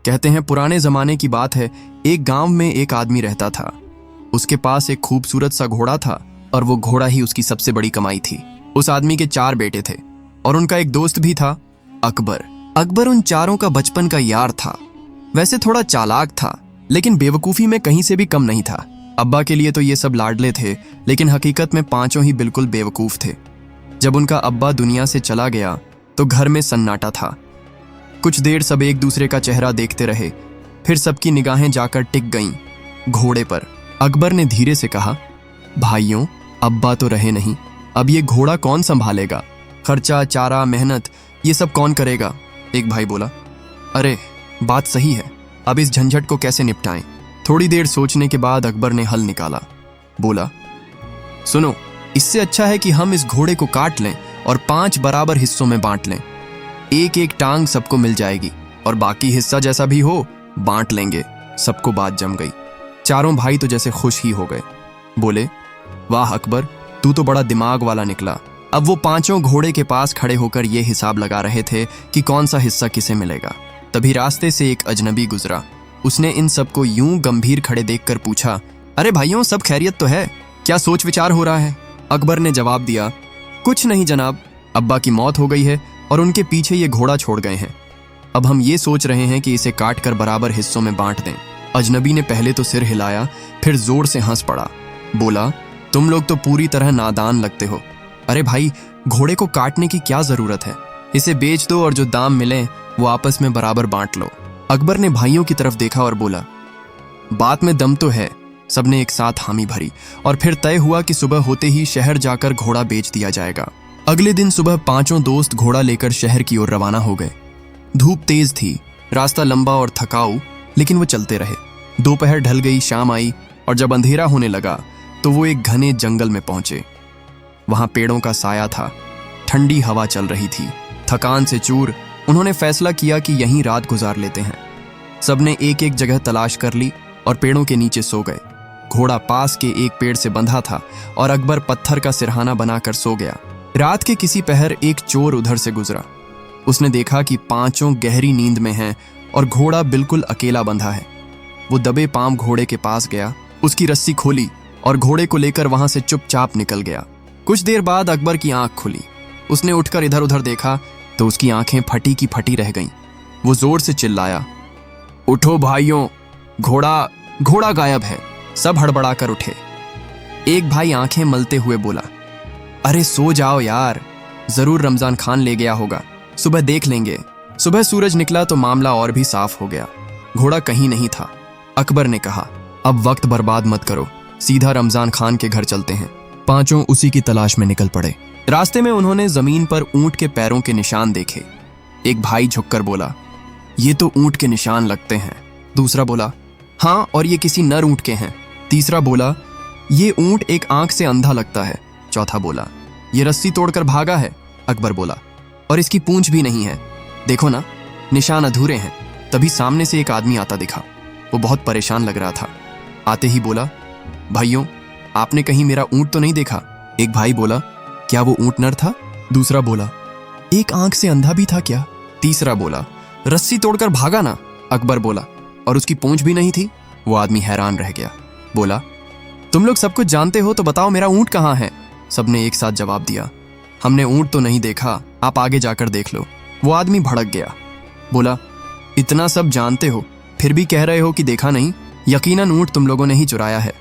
कहते हैं पुराने जमाने की बात है, एक गांव में एक आदमी रहता था। उसके पास एक खूबसूरत सा घोड़ा था और वो घोड़ा ही उसकी सबसे बड़ी कमाई थी। उस आदमी के 4 बेटे थे और उनका एक दोस्त भी था, अकबर। अकबर उन चारों का बचपन का यार था। वैसे थोड़ा चालाक था, लेकिन बेवकूफ़ी में कहीं से भी कम नहीं था। अब्बा के लिए तो ये सब लाडले थे, लेकिन हकीकत में पांचों ही बिल्कुल बेवकूफ़ थे। जब उनका अब्बा दुनिया से चला गया तो घर में सन्नाटा था। कुछ देर सब एक दूसरे का चेहरा देखते रहे, फिर सबकी निगाहें जाकर टिक गईं घोड़े पर। अकबर ने धीरे से कहा, भाइयों, अब्बा तो रहे नहीं, अब ये घोड़ा कौन संभालेगा? खर्चा, चारा, मेहनत, ये सब कौन करेगा? एक भाई बोला, अरे बात सही है, अब इस झंझट को कैसे निपटाएं? थोड़ी देर सोचने के बाद अकबर ने हल निकाला। बोला, सुनो, इससे अच्छा है कि हम इस घोड़े को काट लें और 5 बराबर हिस्सों में बांट लें। एक एक टांग सबको मिल जाएगी और बाकी हिस्सा जैसा भी हो बांट लेंगे। सबको बात जम गई। चारों भाई तो जैसे खुश ही हो गए। बोले, वाह अकबर, तू तो बड़ा दिमाग वाला निकला। अब वो पांचों घोड़े के पास खड़े होकर ये हिसाब लगा रहे थे कि कौन सा हिस्सा किसे मिलेगा। तभी रास्ते से एक अजनबी गुजरा। उसने इन सबको यूं गंभीर खड़े देखकर पूछा, अरे भाइयों, सब खैरियत तो है? क्या सोच विचार हो रहा है? अकबर ने जवाब दिया, कुछ नहीं जनाब, अब्बा की मौत हो गई है और उनके पीछे ये घोड़ा छोड़ गए हैं। अब हम ये सोच रहे हैं कि इसे काट कर बराबर हिस्सों में बांट दें। अजनबी ने पहले तो सिर हिलाया, फिर जोर से हंस पड़ा। बोला, तुम लोग तो पूरी तरह नादान लगते हो। अरे भाई, घोड़े को काटने की क्या जरूरत है? इसे बेच दो और जो दाम मिले वो आपस में बराबर बांट लो। अकबर ने भाइयों की तरफ देखा और बोला, बात में दम तो है। सबने एक साथ हामी भरी और फिर तय हुआ कि सुबह होते ही शहर जाकर घोड़ा बेच दिया जाएगा। अगले दिन सुबह पांचों दोस्त घोड़ा लेकर शहर की ओर रवाना हो गए। धूप तेज थी, रास्ता लंबा और थकाऊ, लेकिन वो चलते रहे। दोपहर ढल गई, शाम आई और जब अंधेरा होने लगा तो वो एक घने जंगल में पहुंचे। वहां पेड़ों का साया था, ठंडी हवा चल रही थी। थकान से चूर उन्होंने फैसला किया कि यहीं रात गुजार लेते हैं। सबने एक एक जगह तलाश कर ली और पेड़ों के नीचे सो गए। घोड़ा पास के एक पेड़ से बंधा था और अकबर पत्थर का सिरहाना बनाकर सो गया। रात के किसी पहर एक चोर उधर से गुजरा। उसने देखा कि पांचों गहरी नींद में हैं और घोड़ा बिल्कुल अकेला बंधा है। वो दबे पांव घोड़े के पास गया, उसकी रस्सी खोली और घोड़े को लेकर वहां से चुपचाप निकल गया। कुछ देर बाद अकबर की आंख खुली। उसने उठकर इधर उधर देखा तो उसकी आंखें फटी की फटी रह गईं। वो जोर से चिल्लाया, उठो भाइयों, घोड़ा गायब है। सब हड़बड़ाकर उठे। एक भाई आंखें मलते हुए बोला, अरे सो जाओ यार, जरूर रमजान खान ले गया होगा, सुबह देख लेंगे। सुबह सूरज निकला तो मामला और भी साफ हो गया। घोड़ा कहीं नहीं था। अकबर ने कहा, अब वक्त बर्बाद मत करो, सीधा रमजान खान के घर चलते हैं। पांचों उसी की तलाश में निकल पड़े। रास्ते में उन्होंने जमीन पर ऊंट के पैरों के निशान देखे। एक भाई झुककर बोला, ये तो ऊंट के निशान लगते हैं। दूसरा बोला, हाँ, और ये किसी नर ऊंट के हैं। तीसरा बोला, ये ऊंट एक आंख से अंधा लगता है। चौथा बोला, ये रस्सी तोड़कर भागा है। अकबर बोला, और इसकी पूंछ भी नहीं है, देखो ना, निशान अधूरे हैं। तभी सामने से एक आदमी आता दिखा। वो बहुत परेशान लग रहा था। आते ही बोला, भाइयों, आपने कहीं मेरा ऊंट तो नहीं देखा? एक भाई बोला, क्या वो ऊंट नर था? दूसरा बोला, एक आंख से अंधा भी था क्या? तीसरा बोला, रस्सी तोड़कर भागा ना। अकबर बोला, और उसकी पूंछ भी नहीं थी? वो आदमी हैरान रह गया। बोला, तुम लोग सब कुछ जानते हो तो बताओ मेरा ऊंट कहाँ है? सबने एक साथ जवाब दिया, हमने ऊंट तो नहीं देखा, आप आगे जाकर देख लो। वो आदमी भड़क गया। बोला, इतना सब जानते हो फिर भी कह रहे हो कि देखा नहीं? यकीनन ऊंट तुम लोगों ने ही चुराया है।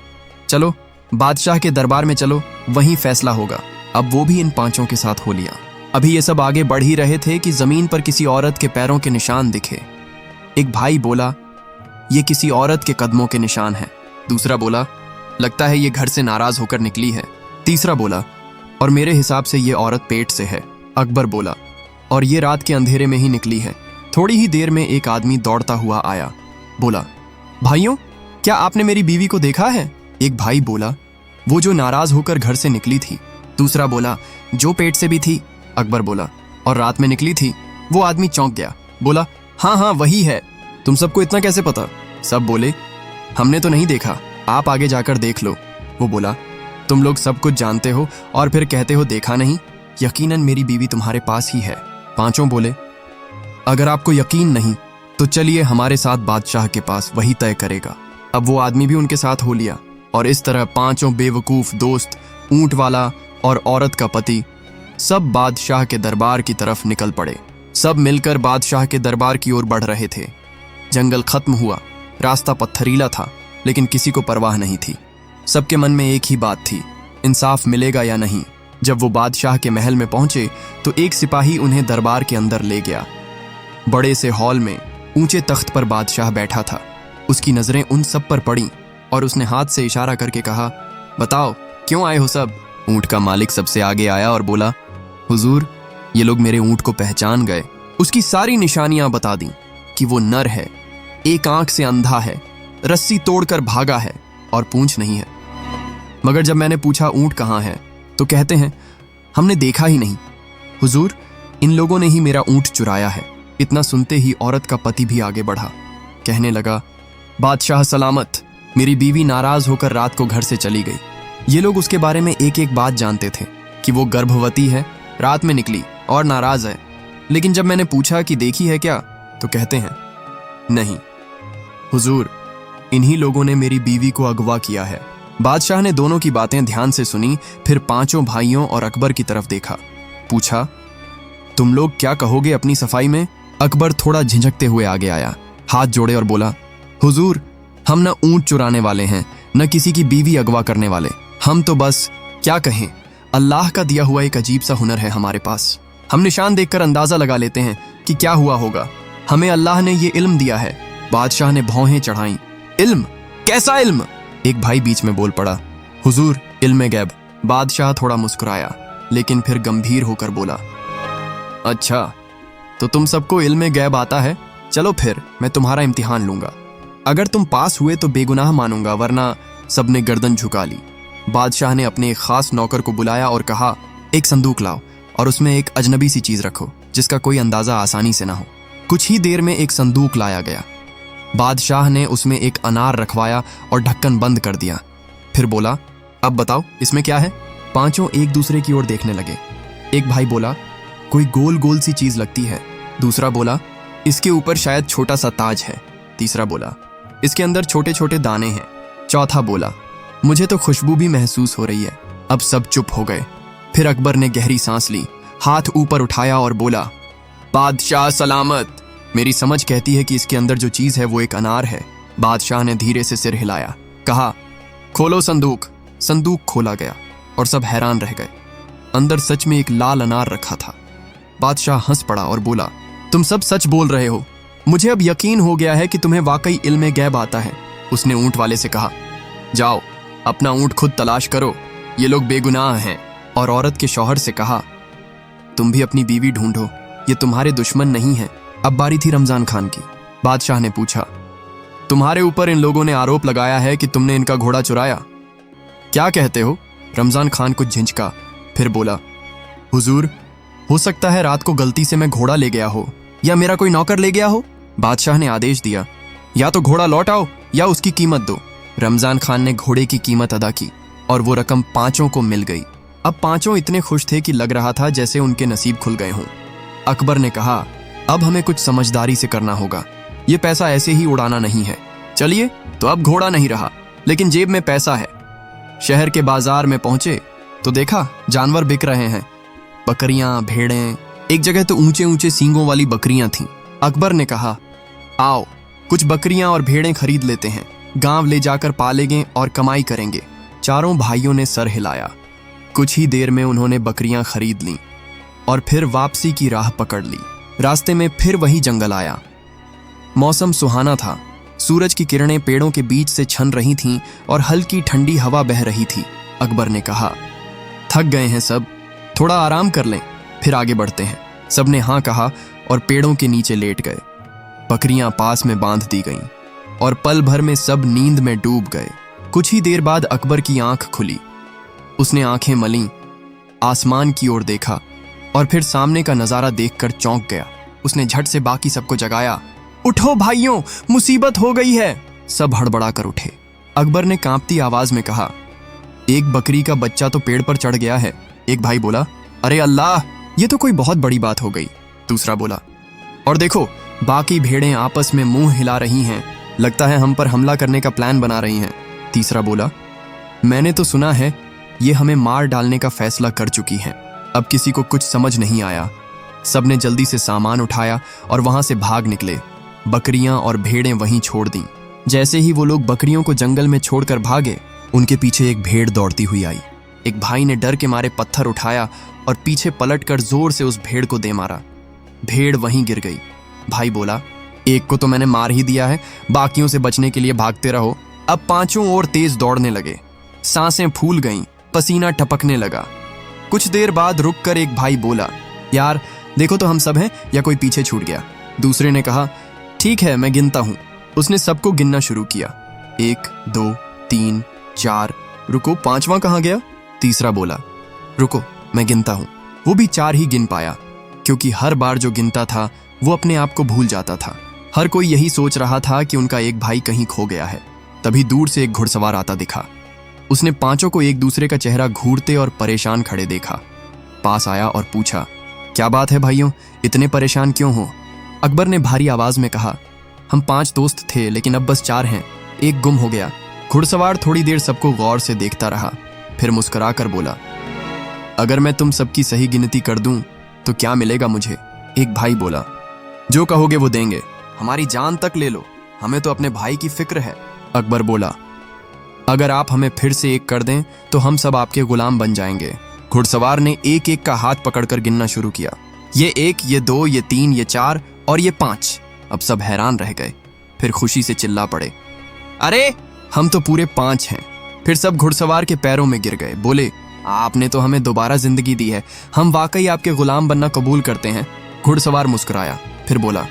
चलो बादशाह के दरबार में चलो, वहीं फैसला होगा। अब वो भी इन पांचों के साथ हो लिया। अभी ये सब आगे बढ़ ही रहे थे कि जमीन पर किसी औरत के पैरों के निशान दिखे। एक भाई बोला, ये किसी औरत के कदमों के निशान हैं। दूसरा बोला, लगता है ये घर से नाराज होकर निकली है। तीसरा बोला, और मेरे हिसाब से ये औरत पेट से है। अकबर बोला, और ये रात के अंधेरे में ही निकली है। थोड़ी ही देर में एक आदमी दौड़ता हुआ आया। बोला, भाइयों, क्या आपने मेरी बीवी को देखा है? एक भाई बोला, वो जो नाराज होकर घर से निकली थी। दूसरा बोला, जो पेट से भी थी। अकबर बोला, और रात में निकली थी? वो आदमी चौंक गया। बोला, हाँ हाँ वही है। तुम सबको इतना कैसे पता? सब बोले, हमने तो नहीं देखा, आप आगे जाकर देख लो। वो बोला, तुम लोग सब कुछ जानते हो और फिर कहते हो देखा नहीं? यकीनन मेरी बीवी तुम्हारे पास ही है। पांचों बोले, अगर आपको यकीन नहीं तो चलिए हमारे साथ बादशाह के पास, वही तय करेगा। अब वो आदमी भी उनके साथ हो लिया और इस तरह पांचों बेवकूफ दोस्त, ऊंट वाला और औरत का पति सब बादशाह के दरबार की तरफ निकल पड़े। सब मिलकर बादशाह के दरबार की ओर बढ़ रहे थे। जंगल खत्म हुआ, रास्ता पत्थरीला था, लेकिन किसी को परवाह नहीं थी। सबके मन में एक ही बात थी, इंसाफ मिलेगा या नहीं। जब वो बादशाह के महल में पहुंचे तो एक सिपाही उन्हें दरबार के अंदर ले गया। बड़े से हॉल में ऊंचे तख्त पर बादशाह बैठा था। उसकी नजरें उन सब पर पड़ी और उसने हाथ से इशारा करके कहा, बताओ क्यों आए हो सब? ऊंट का मालिक सबसे आगे आया और बोला, हुजूर, ये लोग मेरे ऊंट को पहचान गए। उसकी सारी निशानियां बता दी कि वो नर है, एक आंख से अंधा है, रस्सी तोड़कर भागा है और पूंछ नहीं है। मगर जब मैंने पूछा ऊंट कहाँ है तो कहते हैं, हमने देखा ही नहीं हुजूर, इन लोगों ने ही मेरा ऊंट चुराया है। इतना सुनते ही औरत का पति भी आगे बढ़ा, कहने लगा, बादशाह सलामत, मेरी बीवी नाराज होकर रात को घर से चली गई। ये लोग उसके बारे में एक एक बात जानते थे कि वो गर्भवती है, रात में निकली और नाराज है। लेकिन जब मैंने पूछा कि देखी है क्या, तो कहते हैं, नहीं हुजूर, इन्हीं लोगों ने मेरी बीवी को अगवा किया है। बादशाह ने दोनों की बातें ध्यान से सुनी, फिर पांचों भाइयों और अकबर की तरफ देखा। पूछा, तुम लोग क्या कहोगे अपनी सफाई में? अकबर थोड़ा झिझकते हुए आगे आया, हाथ जोड़े और बोला, हुजूर, हम न ऊंट चुराने वाले हैं, न किसी की बीवी अगवा करने वाले। हम तो बस क्या कहें, अल्लाह का दिया हुआ एक अजीब सा हुनर है हमारे पास। हम निशान देखकर अंदाजा लगा लेते हैं कि क्या हुआ होगा। हमें अल्लाह ने ये इल्म दिया है। बादशाह ने भौहें चढ़ाई। इल्म? कैसा इल्म? एक भाई बीच में बोल पड़ा, हुजूर, इल्म गैब। बादशाह थोड़ा मुस्कुराया, लेकिन फिर गंभीर होकर बोला, अच्छा, तो तुम सबको इल्म गैब आता है? चलो फिर मैं तुम्हारा इम्तिहान लूंगा। अगर तुम पास हुए तो बेगुनाह मानूंगा, वरना सबने गर्दन झुका ली। बादशाह ने अपने एक खास नौकर को बुलाया और कहा, एक संदूक लाओ और उसमें एक अजनबी सी चीज रखो जिसका कोई अंदाजा आसानी से ना हो। कुछ ही देर में एक संदूक लाया गया। बादशाह ने उसमें एक अनार रखवाया और ढक्कन बंद कर दिया। फिर बोला, अब बताओ इसमें क्या है? पांचों एक दूसरे की ओर देखने लगे। एक भाई बोला, कोई गोल गोल सी चीज लगती है। दूसरा बोला, इसके ऊपर शायद छोटा सा ताज है। तीसरा बोला, इसके अंदर छोटे छोटे दाने हैं। चौथा बोला, मुझे तो खुशबू भी महसूस हो रही है। अब सब चुप हो गए। फिर अकबर ने गहरी सांस ली, हाथ ऊपर उठाया और बोला, बादशाह सलामत, मेरी समझ कहती है कि इसके अंदर जो चीज है वो एक अनार है। बादशाह ने धीरे से सिर हिलाया, कहा, खोलो संदूक। संदूक खोला गया और सब हैरान रह गए। अंदर सच में एक लाल अनार रखा था। बादशाह हंस पड़ा और बोला, तुम सब सच बोल रहे हो। मुझे अब यकीन हो गया है कि तुम्हें वाकई इल्म गैब आता है। उसने ऊंट वाले से कहा, जाओ अपना ऊंट खुद तलाश करो, ये लोग बेगुनाह हैं। और औरत के शौहर से कहा, तुम भी अपनी बीवी ढूंढो, ये तुम्हारे दुश्मन नहीं है। अब बारी थी रमजान खान की। बादशाह ने पूछा, तुम्हारे ऊपर इन लोगों ने आरोप लगाया है कि तुमने इनका घोड़ा चुराया, क्या कहते हो? रमजान खान कुछ झिझका, फिर बोला, हुजूर, हो सकता है रात को गलती से मैं घोड़ा ले गया हो या मेरा कोई नौकर ले गया हो। बादशाह ने आदेश दिया, या तो घोड़ा लौटाओ या उसकी कीमत दो। रमजान खान ने घोड़े की कीमत अदा की और वो रकम पांचों को मिल गई। अब पांचों इतने खुश थे कि लग रहा था जैसे उनके नसीब खुल गए हों। अकबर ने कहा, अब हमें कुछ समझदारी से करना होगा, ये पैसा ऐसे ही उड़ाना नहीं है। चलिए, तो अब घोड़ा नहीं रहा, लेकिन जेब में पैसा है। शहर के बाजार में पहुंचे तो देखा जानवर बिक रहे हैं, बकरियां, भेड़ें। एक जगह तो ऊंचे ऊंचे सींगों वाली बकरियां थीं। अकबर ने कहा, आओ कुछ बकरियां और भेड़ें खरीद लेते हैं, गांव ले जाकर पालेंगे और कमाई करेंगे। चारों भाइयों ने सर हिलाया। कुछ ही देर में उन्होंने बकरियां खरीद लीं और फिर वापसी की राह पकड़ ली। रास्ते में फिर वही जंगल आया। मौसम सुहाना था। सूरज की किरणें पेड़ों के बीच से छन रही थीं और हल्की ठंडी हवा बह रही थी। अकबर ने कहा, थक गए हैं सब, थोड़ा आराम कर लें, फिर आगे बढ़ते हैं। सबने हाँ कहा और पेड़ों के नीचे लेट गए। बकरियां पास में बांध दी गईं और पल भर में सब नींद में डूब गए। कुछ ही देर बाद अकबर की आंख खुली। उसने आंखें मलीं, आसमान की ओर देखा और फिर सामने का नजारा देखकर चौंक गया। उसने झट से बाकी सबको जगाया, उठो भाइयों, मुसीबत हो गई है। सब हड़बड़ा कर उठे। अकबर ने कांपती आवाज में कहा, एक बकरी का बच्चा तो पेड़ पर चढ़ गया है। एक भाई बोला, अरे अल्लाह, ये तो कोई बहुत बड़ी बात हो गई। दूसरा बोला, और देखो बाकी भेड़ें आपस में मुंह हिला रही हैं, लगता है हम पर हमला करने का प्लान बना रही हैं। तीसरा बोला, मैंने तो सुना है ये हमें मार डालने का फैसला कर चुकी हैं। अब किसी को कुछ समझ नहीं आया। सबने जल्दी से सामान उठाया और वहां से भाग निकले। बकरियां और भेड़ें वहीं छोड़ दी। जैसे ही वो लोग बकरियों को जंगल में छोड़कर भागे, उनके पीछे एक भेड़ दौड़ती हुई आई। एक भाई ने डर के मारे पत्थर उठाया और पीछे पलटकर जोर से उस भेड़ को दे मारा। भेड़ वहीं गिर गई। भाई बोला, एक को तो मैंने मार ही दिया है, बाकियों से बचने के लिए भागते रहो। अब पांचों ओर तेज दौड़ने लगे। सांसें फूल गईं, पसीना टपकने लगा। कुछ देर बाद रुककर एक भाई बोला, यार देखो तो हम सब हैं या कोई पीछे छूट गया। दूसरे ने कहा, ठीक है मैं गिनता हूं। उसने सबको गिनना शुरू किया, 1 2 3 4। रुको, पांचवा कहाँ गया? तीसरा बोला, रुको मैं गिनता हूं। वो भी 4 ही गिन पाया, क्योंकि हर बार जो गिनता था वो अपने आप को भूल जाता था। हर कोई यही सोच रहा था कि उनका एक भाई कहीं खो गया है। तभी दूर से एक घुड़सवार आता दिखा। उसने पांचों को एक दूसरे का चेहरा घूरते और परेशान खड़े देखा। पास आया और पूछा, क्या बात है भाइयों, इतने परेशान क्यों हो? अकबर ने भारी आवाज में कहा, हम 5 दोस्त थे लेकिन अब बस 4 हैं, एक गुम हो गया। घुड़सवार थोड़ी देर सबको गौर से देखता रहा, फिर मुस्कुरा कर बोला, अगर मैं तुम सबकी सही गिनती कर दूं तो क्या मिलेगा मुझे? एक भाई बोला, जो कहोगे वो देंगे, हमारी जान तक ले लो, हमें तो अपने भाई की फिक्र है। अकबर बोला, अगर आप हमें फिर से एक कर दें तो हम सब आपके गुलाम बन जाएंगे। घुड़सवार ने एक एक का हाथ पकड़कर गिनना शुरू किया, ये 1, ये 2, ये 3, ये 4 और ये 5। अब सब हैरान रह गए, फिर खुशी से चिल्ला पड़े, अरे हम तो पूरे 5 हैं। फिर सब घुड़सवार के पैरों में गिर गए, बोले, आपने तो हमें दोबारा जिंदगी दी है, हम वाकई आपके गुलाम बनना कबूल करते हैं। घुड़सवार मुस्कुराया, फिर बोला,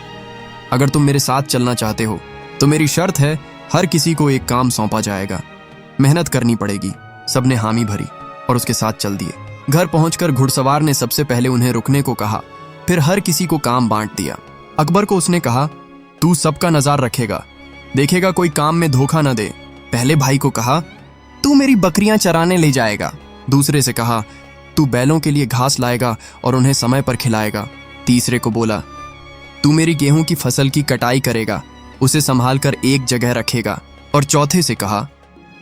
अगर तुम मेरे साथ चलना चाहते हो तो मेरी शर्त है, हर किसी को एक काम सौंपा जाएगा, मेहनत करनी पड़ेगी। सबने हामी भरी और उसके साथ चल दिए। घर पहुंचकर घुड़सवार ने सबसे पहले उन्हें रुकने को कहा, फिर हर किसी को काम बांट दिया। अकबर को उसने कहा, तू सबका नजार रखेगा, देखेगा कोई काम में धोखा न दे। पहले भाई को कहा, तू मेरी बकरियां चराने ले जाएगा। दूसरे से कहा, तू बैलों के लिए घास लाएगा और उन्हें समय पर खिलाएगा। तीसरे को बोला, तू मेरी गेहूं की फसल की कटाई करेगा, उसे संभाल कर एक जगह रखेगा। और चौथे से कहा,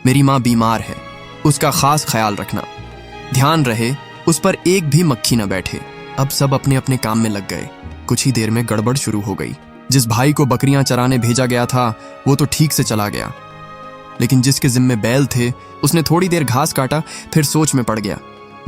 मेरी माँ बीमार है, उसका खास ख्याल रखना, ध्यान रहे उस पर एक भी मक्खी न बैठे। अब सब अपने अपने काम में लग गए। कुछ ही देर में गड़बड़ शुरू हो गई। जिस भाई को बकरियां चराने भेजा गया था वो तो ठीक से चला गया, लेकिन जिसके जिम्मे बैल थे उसने थोड़ी देर घास काटा, फिर सोच में पड़ गया।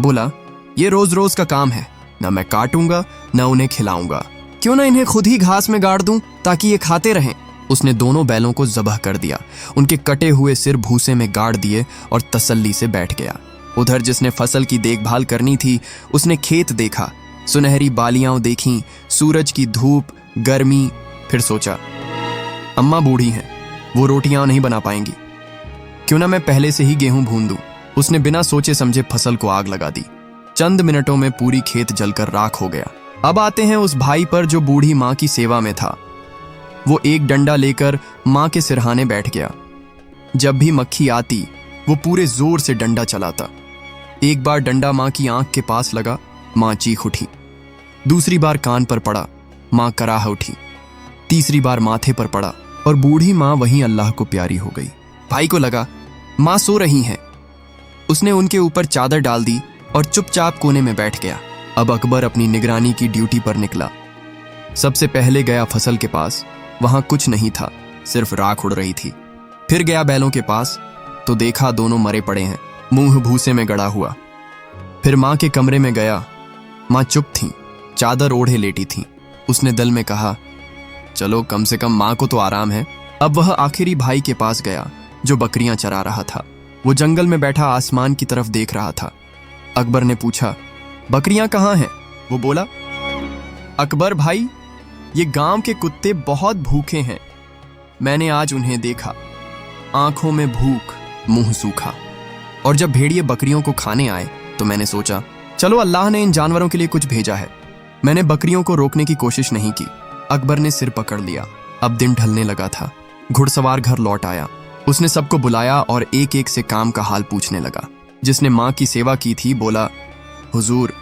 बोला, ये रोज रोज का काम है, ना मैं काटूंगा ना उन्हें खिलाऊंगा, क्यों ना इन्हें खुद ही घास में गाड़ दूं ताकि ये खाते रहें। उसने दोनों बैलों को ज़बह कर दिया, उनके कटे हुए सिर भूसे में गाड़ दिए और तसल्ली से बैठ गया। उधर जिसने फसल की देखभाल करनी थी उसने खेत देखा, सुनहरी बालियां देखीं, सूरज की धूप, गर्मी। फिर सोचा, अम्मा बूढ़ी हैं, वो रोटियां नहीं बना पाएंगी, क्यों ना मैं पहले से ही गेहूं भून दूं। उसने बिना सोचे समझे फसल को आग लगा दी। चंद मिनटों में पूरी खेत जलकर राख हो गया। अब आते हैं उस भाई पर जो बूढ़ी माँ की सेवा में था। वो एक डंडा लेकर माँ के सिरहाने बैठ गया। जब भी मक्खी आती वो पूरे जोर से डंडा चलाता। एक बार डंडा माँ की आंख के पास लगा, माँ चीख उठी। दूसरी बार कान पर पड़ा, माँ कराह उठी। तीसरी बार माथे पर पड़ा और बूढ़ी माँ वहीं अल्लाह को प्यारी हो गई। भाई को लगा माँ सो रही हैं। उसने उनके ऊपर चादर डाल दी और चुपचाप कोने में बैठ गया। अब अकबर अपनी निगरानी की ड्यूटी पर निकला। सबसे पहले गया फसल के पास, वहां कुछ नहीं था, सिर्फ राख उड़ रही थी। फिर गया बैलों के पास तो देखा दोनों मरे पड़े हैं, मुंह भूसे में गड़ा हुआ। फिर माँ के कमरे में गया, माँ चुप थी, चादर ओढ़े लेटी थी। उसने दिल में कहा, चलो कम से कम माँ को तो आराम है। अब वह आखिरी भाई के पास गया जो बकरियां चरा रहा था। वो जंगल में बैठा आसमान की तरफ देख रहा था। अकबर ने पूछा, बकरियां कहाँ हैं? वो बोला, अकबर भाई, ये गांव के कुत्ते बहुत भूखे हैं, मैंने आज उन्हें देखा, आंखों में भूख, मुंह सूखा। और जब भेड़िए बकरियों को खाने आए तो मैंने सोचा, चलो अल्लाह ने इन जानवरों के लिए कुछ भेजा है। मैंने बकरियों को रोकने की कोशिश नहीं की। अकबर ने सिर पकड़ लिया। अब दिन ढलने लगा था। घुड़सवार घर लौट आया। उसने सबको बुलाया और एक एक से काम का हाल पूछने लगा। जिसने माँ की सेवा की थी बोला, हुजूर,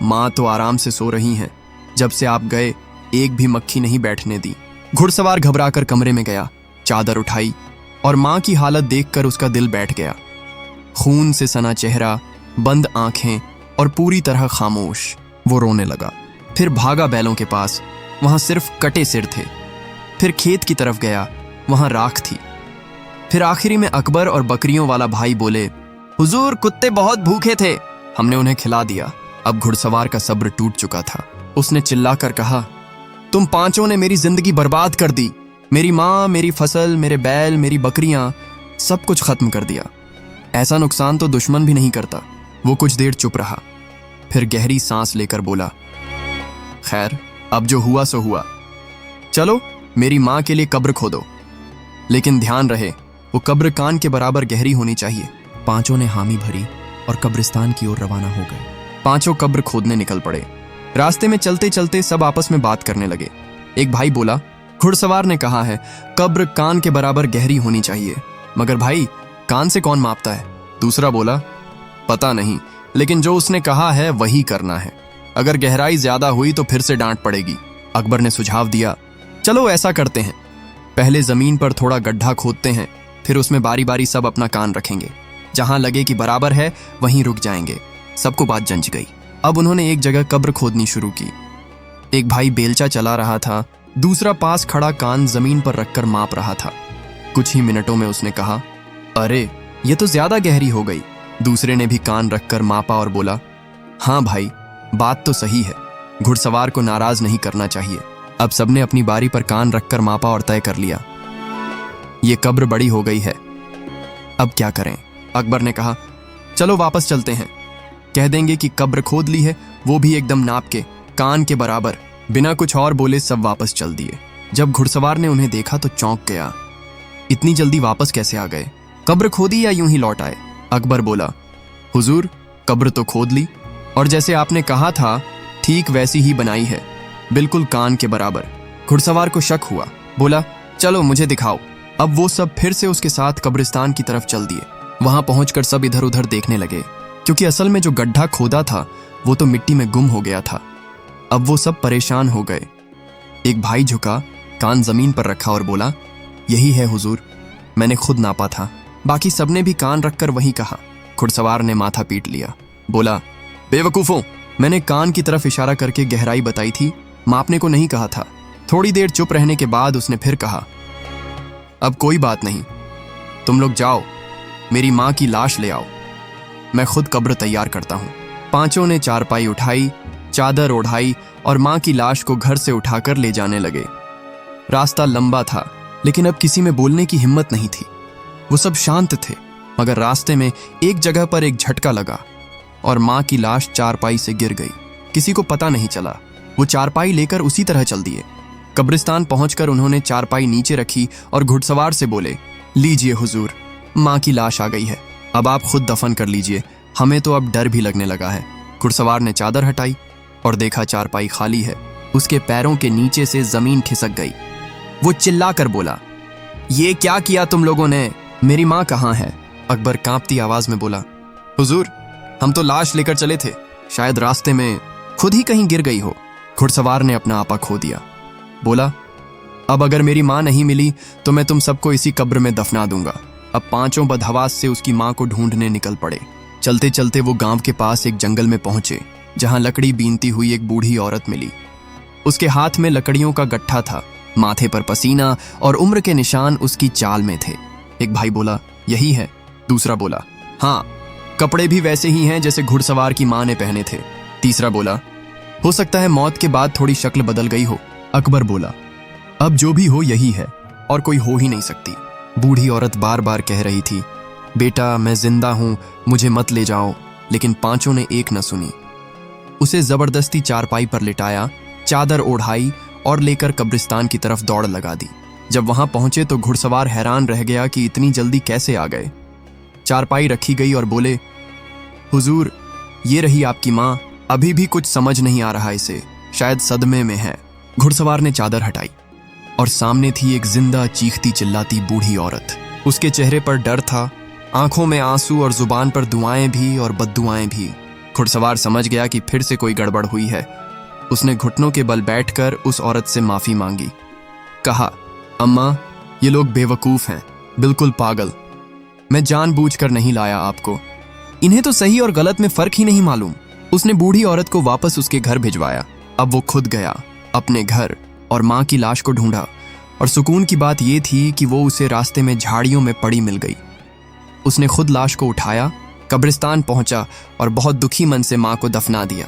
माँ तो आराम से सो रही हैं। जब से आप गए एक भी मक्खी नहीं बैठने दी। घुड़सवार घबराकर कमरे में गया, चादर उठाई और मां की हालत देखकर उसका दिल बैठ गया। खून से सना चेहरा, बंद आंखें और पूरी तरह खामोश। वो रोने लगा। फिर भागा बैलों के पास, वहां सिर्फ कटे सिर थे। फिर खेत की तरफ गया, वहां राख थी। फिर आखिरी में अकबर और बकरियों वाला भाई बोले, हुजूर कुत्ते बहुत भूखे थे, हमने उन्हें खिला दिया। अब घुड़सवार का सब्र टूट चुका था। उसने चिल्लाकर कहा, तुम पांचों ने मेरी जिंदगी बर्बाद कर दी। मेरी माँ, मेरी फसल, मेरे बैल, मेरी बकरियां, सब कुछ खत्म कर दिया। ऐसा नुकसान तो दुश्मन भी नहीं करता। वो कुछ देर चुप रहा, फिर गहरी सांस लेकर बोला, खैर अब जो हुआ सो हुआ। चलो मेरी माँ के लिए कब्र खोदो, लेकिन ध्यान रहे वो कब्र कान के बराबर गहरी होनी चाहिए। पांचों ने हामी भरी और कब्रिस्तान की ओर रवाना हो गए। पांचों कब्र खोदने निकल पड़े। रास्ते में चलते चलते सब आपस में बात करने लगे। एक भाई बोला, घुड़सवार ने कहा है कब्र कान के बराबर गहरी होनी चाहिए, मगर भाई कान से कौन मापता है? दूसरा बोला, पता नहीं, लेकिन जो उसने कहा है वही करना है। अगर गहराई ज्यादा हुई तो फिर से डांट पड़ेगी। अकबर ने सुझाव दिया, चलो ऐसा करते हैं, पहले जमीन पर थोड़ा गड्ढा खोदते हैं, फिर उसमें बारी बारी सब अपना कान रखेंगे। जहां लगे कि बराबर है वहीं रुक जाएंगे। सबको बात जंच गई। अब उन्होंने एक जगह कब्र खोदनी शुरू की। एक भाई बेलचा चला रहा था, दूसरा पास खड़ा कान जमीन पर रखकर माप रहा था। कुछ ही मिनटों में उसने कहा, अरे ये तो ज्यादा गहरी हो गई। दूसरे ने भी कान रखकर मापा और बोला, हाँ भाई बात तो सही है, घुड़सवार को नाराज नहीं करना चाहिए। अब सबने अपनी बारी पर कान रखकर मापा और तय कर लिया, ये कब्र बड़ी हो गई है, अब क्या करें? अकबर ने कहा, चलो वापस चलते हैं, कह देंगे कि कब्र खोद ली है, वो भी एकदम नाप के, कान के बराबर। बिना कुछ और बोले सब वापस चल दिए। जब घुड़सवार ने उन्हें देखा तो चौंक गया, इतनी जल्दी वापस कैसे आ गए? कब्र खोदी या यूं ही लौट आए? अकबर बोला, हुजूर कब्र तो खोद ली, और जैसे आपने कहा था ठीक वैसी ही बनाई है, बिल्कुल कान के बराबर। घुड़सवार को शक हुआ, बोला, चलो मुझे दिखाओ। अब वो सब फिर से उसके साथ कब्रिस्तान की तरफ चल दिए। वहां पहुंचकर सब इधर उधर देखने लगे, क्योंकि असल में जो गड्ढा खोदा था वो तो मिट्टी में गुम हो गया था। अब वो सब परेशान हो गए। एक भाई झुका, कान जमीन पर रखा और बोला, यही है हुजूर, मैंने खुद नापा था। बाकी सबने भी कान रखकर वही कहा। घुड़सवार ने माथा पीट लिया, बोला, बेवकूफों, मैंने कान की तरफ इशारा करके गहराई बताई थी, मापने को नहीं कहा था। थोड़ी देर चुप रहने के बाद उसने फिर कहा, अब कोई बात नहीं, तुम लोग जाओ, मेरी माँ की लाश ले आओ, मैं खुद कब्र तैयार करता हूँ। पांचों ने चारपाई उठाई, चादर ओढ़ाई और माँ की लाश को घर से उठाकर ले जाने लगे। रास्ता लंबा था, लेकिन अब किसी में बोलने की हिम्मत नहीं थी। वो सब शांत थे, मगर रास्ते में एक जगह पर एक झटका लगा और माँ की लाश चारपाई से गिर गई। किसी को पता नहीं चला। वो चारपाई लेकर उसी तरह चल दिए। कब्रिस्तान पहुंचकर उन्होंने चारपाई नीचे रखी और घुड़सवार से बोले, लीजिए हुजूर, माँ की लाश आ गई है, अब आप खुद दफन कर लीजिए, हमें तो अब डर भी लगने लगा है। घुड़सवार ने चादर हटाई और देखा चारपाई खाली है। उसके पैरों के नीचे से जमीन खिसक गई। वो चिल्लाकर बोला, ये क्या किया तुम लोगों ने? मेरी माँ कहाँ है? अकबर कांपती आवाज में बोला, हुजूर हम तो लाश लेकर चले थे, शायद रास्ते में खुद ही कहीं गिर गई हो। घुड़सवार ने अपना आपा खो दिया, बोला, अब अगर मेरी माँ नहीं मिली तो मैं तुम सबको इसी कब्र में दफना दूंगा। अब पांचों बदहवास से उसकी माँ को ढूंढने निकल पड़े। चलते चलते वो गांव के पास एक जंगल में पहुंचे, जहां लकड़ी बीनती हुई एक बूढ़ी औरत मिली। उसके हाथ में लकड़ियों का गट्ठा था, माथे पर पसीना और उम्र के निशान उसकी चाल में थे। एक भाई बोला, यही है। दूसरा बोला, हाँ, कपड़े भी वैसे ही हैं जैसे घुड़सवार की माँ ने पहने थे। तीसरा बोला, हो सकता है मौत के बाद थोड़ी शक्ल बदल गई हो। अकबर बोला, अब जो भी हो यही है, और कोई हो ही नहीं सकती। बूढ़ी औरत बार बार कह रही थी, बेटा मैं जिंदा हूं, मुझे मत ले जाओ, लेकिन पांचों ने एक न सुनी। उसे जबरदस्ती चारपाई पर लिटाया, चादर ओढ़ाई और लेकर कब्रिस्तान की तरफ दौड़ लगा दी। जब वहां पहुंचे तो घुड़सवार हैरान रह गया कि इतनी जल्दी कैसे आ गए। चारपाई रखी गई और बोले, हुजूर ये रही आपकी माँ, अभी भी कुछ समझ नहीं आ रहा इसे, शायद सदमे में है। घुड़सवार ने चादर हटाई और सामने थी एक जिंदा चीखती चिल्लाती बूढ़ी औरत। उसके चेहरे पर डर था, आंखों में आंसू और जुबान पर दुआएं भी और बद्दुआएं भी। घुड़सवार समझ गया कि फिर से कोई गड़बड़ हुई है। उसने घुटनों के बल बैठकर उस औरत से माफी मांगी। कहा, अम्मा, ये लोग बेवकूफ हैं, बिल्कुल पागल। मैं जानबूझकर नहीं लाया आपको। इन्हें तो सही और गलत में फर्क ही नहीं मालूम। उसने बूढ़ी औरत को वापस उसके घर भिजवाया। अब वो खुद गया अपने घर और माँ की लाश को ढूंढा, और सुकून की बात यह थी कि वो उसे रास्ते में झाड़ियों में पड़ी मिल गई। उसने खुद लाश को उठाया, कब्रिस्तान पहुंचा और बहुत दुखी मन से माँ को दफना दिया।